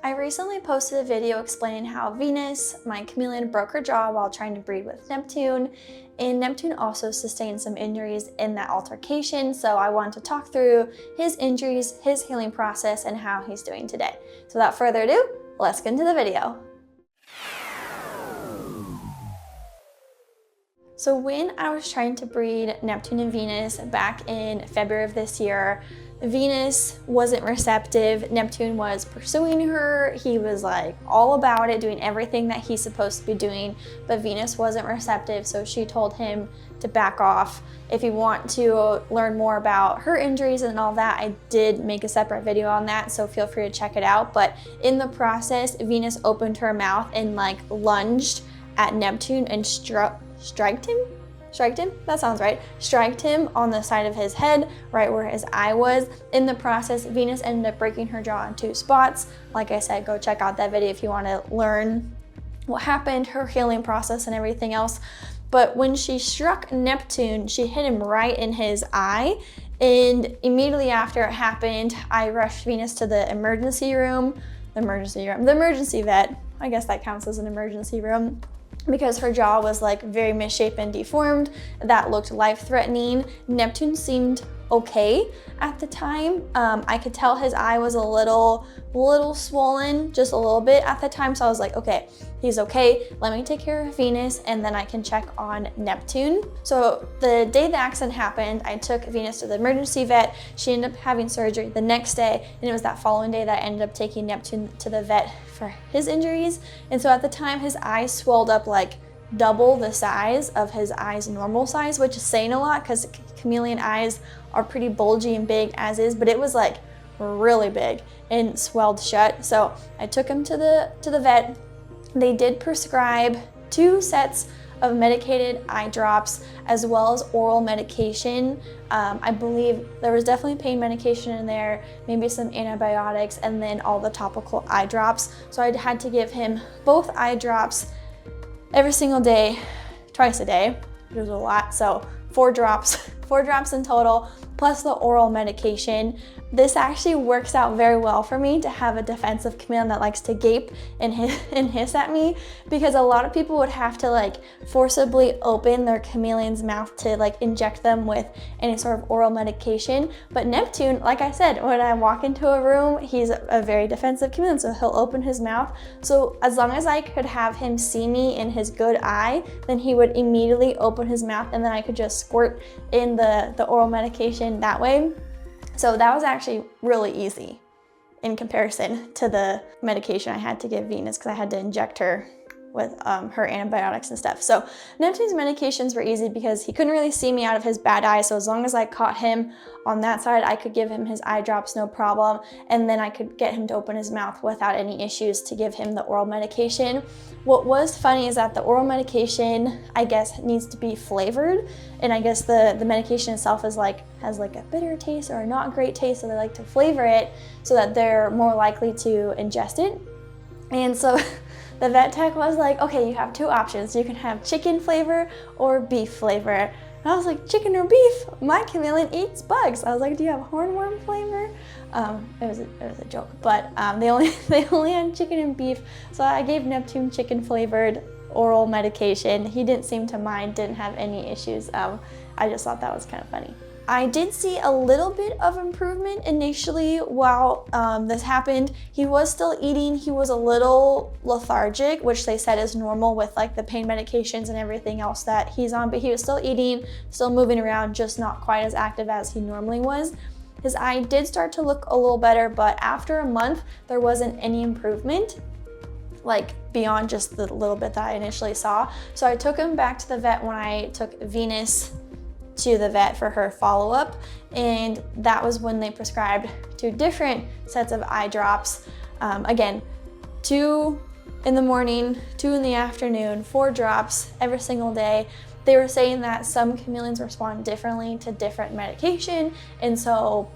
I recently posted a video explaining how Venus, my chameleon, broke her jaw while trying to breed with Neptune, and Neptune also sustained some injuries in that altercation, so I wanted to talk through his injuries, his healing process, and how he's doing today. So without further ado, let's get into the video. So when I was trying to breed Neptune and Venus back in February of this year, Venus wasn't receptive. Neptune was pursuing her. He was like all about it, doing everything that he's supposed to be doing, but Venus wasn't receptive, so she told him to back off. If you want to learn more about her injuries and all that, I did make a separate video on that, so feel free to check it out. But in the process, Venus opened her mouth and like lunged at Neptune and striked him on the side of his head, right where his eye was. In the process, Venus ended up breaking her jaw in 2 spots. Like I said, go check out that video if you want to learn what happened, her healing process and everything else. But when she struck Neptune, she hit him right in his eye. And immediately after it happened, I rushed Venus to the emergency vet. I guess that counts as an emergency room, because her jaw was like very misshapen and deformed. That looked life-threatening. Neptune seemed okay at the time. I could tell his eye was a little swollen, just a little bit at the time. So I was like, okay, he's okay. Let me take care of Venus and then I can check on Neptune. So the day the accident happened, I took Venus to the emergency vet. She ended up having surgery the next day, and it was that following day that I ended up taking Neptune to the vet for his injuries. And so at the time, his eyes swelled up like double the size of his eyes normal size, which is saying a lot because chameleon eyes are pretty bulgy and big as is, but it was like really big and swelled shut. So I took him to the vet. They did prescribe 2 sets of medicated eye drops as well as oral medication. I believe there was definitely pain medication in there, maybe some antibiotics, and then all the topical eye drops. So I had to give him both eye drops every single day, twice a day. It was a lot, so 4 drops in total, plus the oral medication. This actually works out very well for me to have a defensive chameleon that likes to gape and hiss at me, because a lot of people would have to like forcibly open their chameleon's mouth to like inject them with any sort of oral medication. But Neptune, like I said, when I walk into a room, he's a very defensive chameleon, so he'll open his mouth. So as long as I could have him see me in his good eye, then he would immediately open his mouth, and then I could just squirt in the oral medication that way. So that was actually really easy in comparison to the medication I had to give Venus, because I had to inject her with her antibiotics and stuff. So Neptune's medications were easy because he couldn't really see me out of his bad eye. So as long as I caught him on that side, I could give him his eye drops, no problem. And then I could get him to open his mouth without any issues to give him the oral medication. What was funny is that the oral medication, I guess, needs to be flavored. And I guess the medication itself has like a bitter taste or a not great taste. So they like to flavor it so that they're more likely to ingest it. And so the vet tech was like, okay, you have 2 options. You can have chicken flavor or beef flavor. And I was like, chicken or beef? My chameleon eats bugs. I was like, do you have hornworm flavor? It was a joke, but they only had chicken and beef. So I gave Neptune chicken flavored oral medication. He didn't seem to mind, didn't have any issues. I just thought that was kind of funny. I did see a little bit of improvement initially while this happened. He was still eating. He was a little lethargic, which they said is normal with like the pain medications and everything else that he's on, but he was still eating, still moving around, just not quite as active as he normally was. His eye did start to look a little better, but after a month, there wasn't any improvement, like beyond just the little bit that I initially saw. So I took him back to the vet when I took Venus to the vet for her follow-up, and that was when they prescribed 2 different sets of eye drops. Again, 2 in the morning, 2 in the afternoon, 4 drops every single day. They were saying that some chameleons respond differently to different medication, and so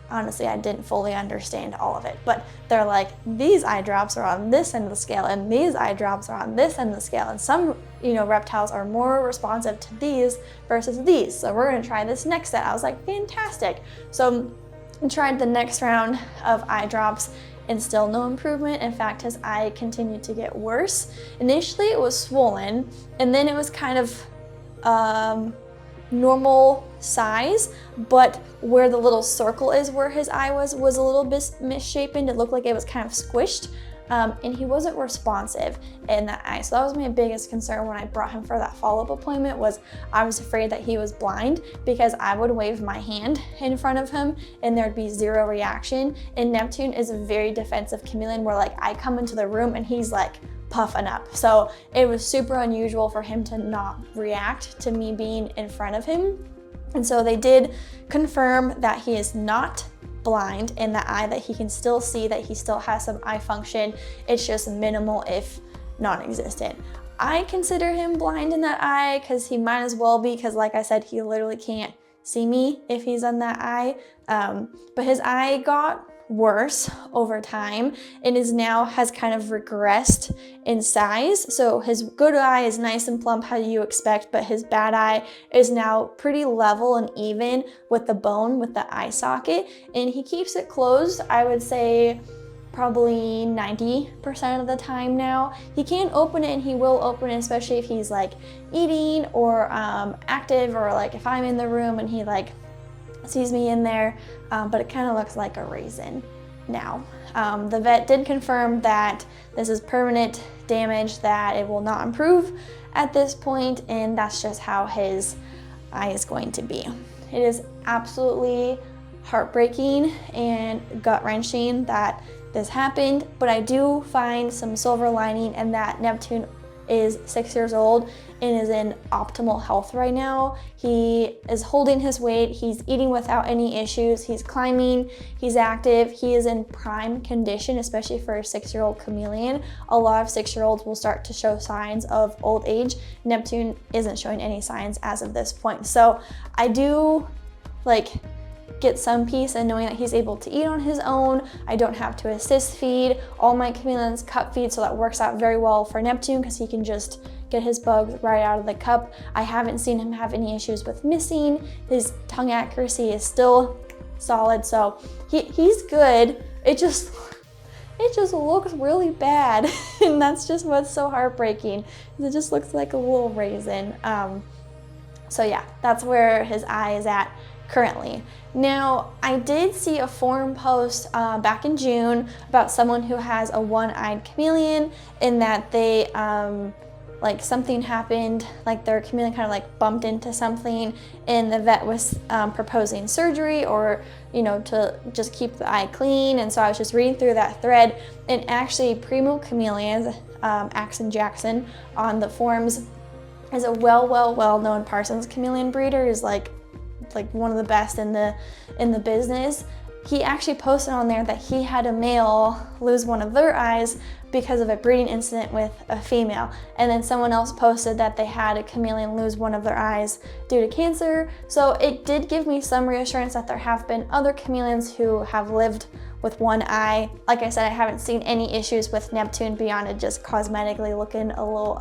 honestly, I didn't fully understand all of it, but they're like, these eye drops are on this end of the scale and these eye drops are on this end of the scale, and some reptiles are more responsive to these versus these, so we're going to try this next set. I was like, fantastic. So I tried the next round of eye drops, and still no improvement. In fact, his eye continued to get worse. Initially it was swollen, and then it was kind of normal size, but where the little circle is where his eye was a little bit misshapen. It looked like it was kind of squished. And he wasn't responsive in that eye. So that was my biggest concern when I brought him for that follow-up appointment, was I was afraid that he was blind, because I would wave my hand in front of him and there'd be zero reaction. And Neptune is a very defensive chameleon, where like I come into the room and he's like puffing up. So it was super unusual for him to not react to me being in front of him. And so they did confirm that he is not blind in the eye, that he can still see, that he still has some eye function. It's just minimal, if non-existent. I consider him blind in that eye because he might as well be, because like I said, he literally can't see me if he's on that eye. But his eye got worse over time and has kind of regressed in size. So his good eye is nice and plump, how you expect, but his bad eye is now pretty level and even with the bone, with the eye socket, and he keeps it closed, I would say probably 90% of the time now. He can open it, and he will open it, especially if he's like eating or active, or like if I'm in the room and he like sees me in there, but it kind of looks like a raisin now. The vet did confirm that this is permanent damage, that it will not improve at this point, and that's just how his eye is going to be. It is absolutely heartbreaking and gut-wrenching that this happened, but I do find some silver lining in that Neptune is 6 years old and is in optimal health right now. He is holding his weight, he's eating without any issues, he's climbing, he's active, he is in prime condition, especially for a 6-year-old chameleon. A lot of 6-year-olds will start to show signs of old age. Neptune isn't showing any signs as of this point. So I do get some peace in knowing that he's able to eat on his own. I don't have to assist feed. All my chameleons cup feed, so that works out very well for Neptune because he can just get his bugs right out of the cup. I haven't seen him have any issues with missing. His tongue accuracy is still solid, so he's good. It just looks really bad, and that's just what's so heartbreaking. It just looks like a little raisin. So yeah, that's where his eye is at currently. Now, I did see a forum post back in June about someone who has a one-eyed chameleon, in that they something happened, like their chameleon kind of bumped into something, and the vet was proposing surgery, or to just keep the eye clean. And so I was just reading through that thread, and actually Primo Chameleons, Axon Jackson on the forums, is a well-known Parsons chameleon breeder, is like one of the best in the business. He actually posted on there that he had a male lose one of their eyes because of a breeding incident with a female, and then someone else posted that they had a chameleon lose one of their eyes due to cancer. So it did give me some reassurance that there have been other chameleons who have lived with one eye. Like I said, I haven't seen any issues with Neptune beyond it just cosmetically looking a little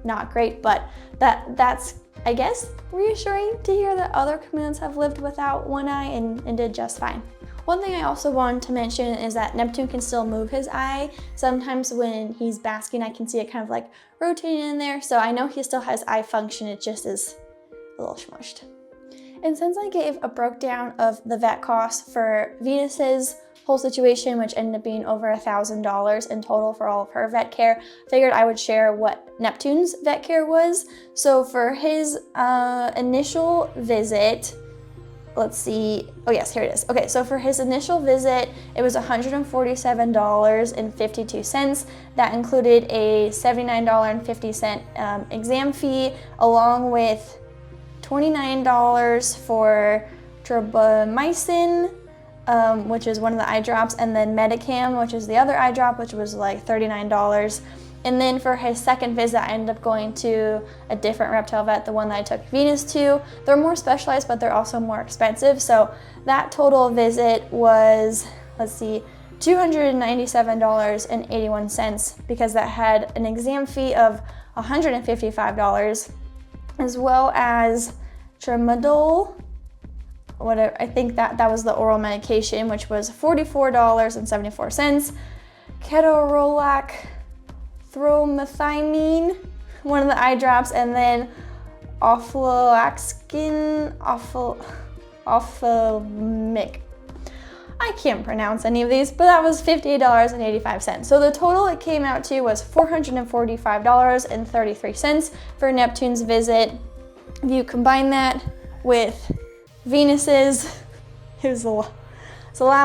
not great, but that's I guess reassuring to hear that other chameleons have lived without one eye and did just fine. One thing I also wanted to mention is that Neptune can still move his eye. Sometimes when he's basking, I can see it kind of rotating in there. So I know he still has eye function, it just is a little smushed. And since I gave a breakdown of the vet costs for Venus's whole situation, which ended up being over $1,000 in total for all of her vet care, I figured I would share what Neptune's vet care was. So for his initial visit, let's see, oh yes, here it is. Okay, so for his initial visit, it was $147.52. That included a $79.50 exam fee, along with $29 for tropomycin, which is one of the eye drops, and then Medicam, which is the other eye drop, which was $39. And then for his second visit, I ended up going to a different reptile vet, the one that I took Venus to. They're more specialized, but they're also more expensive. So that total visit was, let's see, $297.81, because that had an exam fee of $155, as well as tramadol, whatever, I think that was the oral medication, which was $44.74. Ketorolac, thromethymine, one of the eye drops, and then ofloxacin, ophthalmic. I can't pronounce any of these, but that was $58.85. So the total it came out to was $445.33 for Neptune's visit. If you combine that with Venus's, it's a lot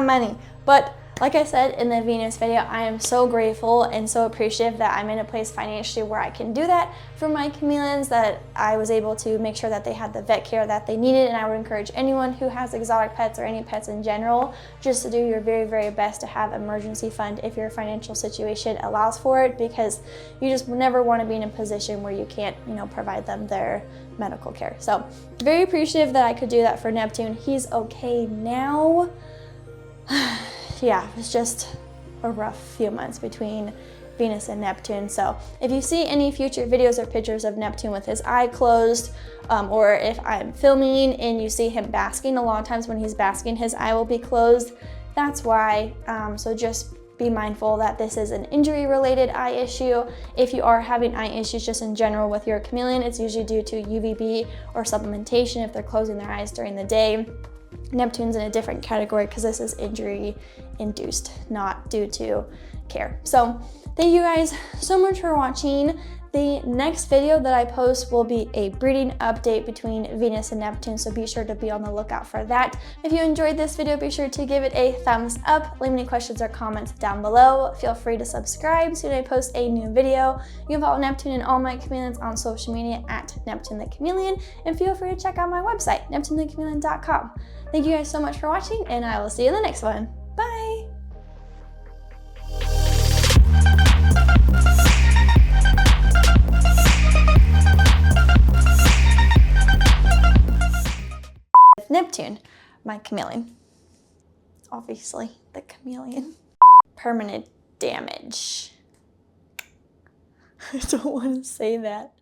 of money. But like I said in the Venus video, I am so grateful and so appreciative that I'm in a place financially where I can do that for my chameleons, that I was able to make sure that they had the vet care that they needed. And I would encourage anyone who has exotic pets or any pets in general, just to do your very, very best to have emergency fund if your financial situation allows for it, because you just never want to be in a position where you can't, provide them their medical care. So very appreciative that I could do that for Neptune. He's okay now. Yeah, it was just a rough few months between Venus and Neptune. So if you see any future videos or pictures of Neptune with his eye closed, or if I'm filming and you see him basking, a lot of times when he's basking, his eye will be closed. That's why. So just be mindful that this is an injury-related eye issue. If you are having eye issues just in general with your chameleon, it's usually due to UVB or supplementation if they're closing their eyes during the day. Neptune's in a different category because this is injury induced, not due to care. So thank you guys so much for watching. The next video that I post will be a breeding update between Venus and Neptune, so be sure to be on the lookout for that. If you enjoyed this video, be sure to give it a thumbs up. Leave any questions or comments down below. Feel free to subscribe so when I post a new video. You can follow Neptune and all my chameleons on social media at Neptune the Chameleon, and feel free to check out my website, neptunethechameleon.com. Thank you guys so much for watching, and I will see you in the next one. Bye! Neptune, my chameleon. Obviously, the chameleon. Permanent damage. I don't want to say that.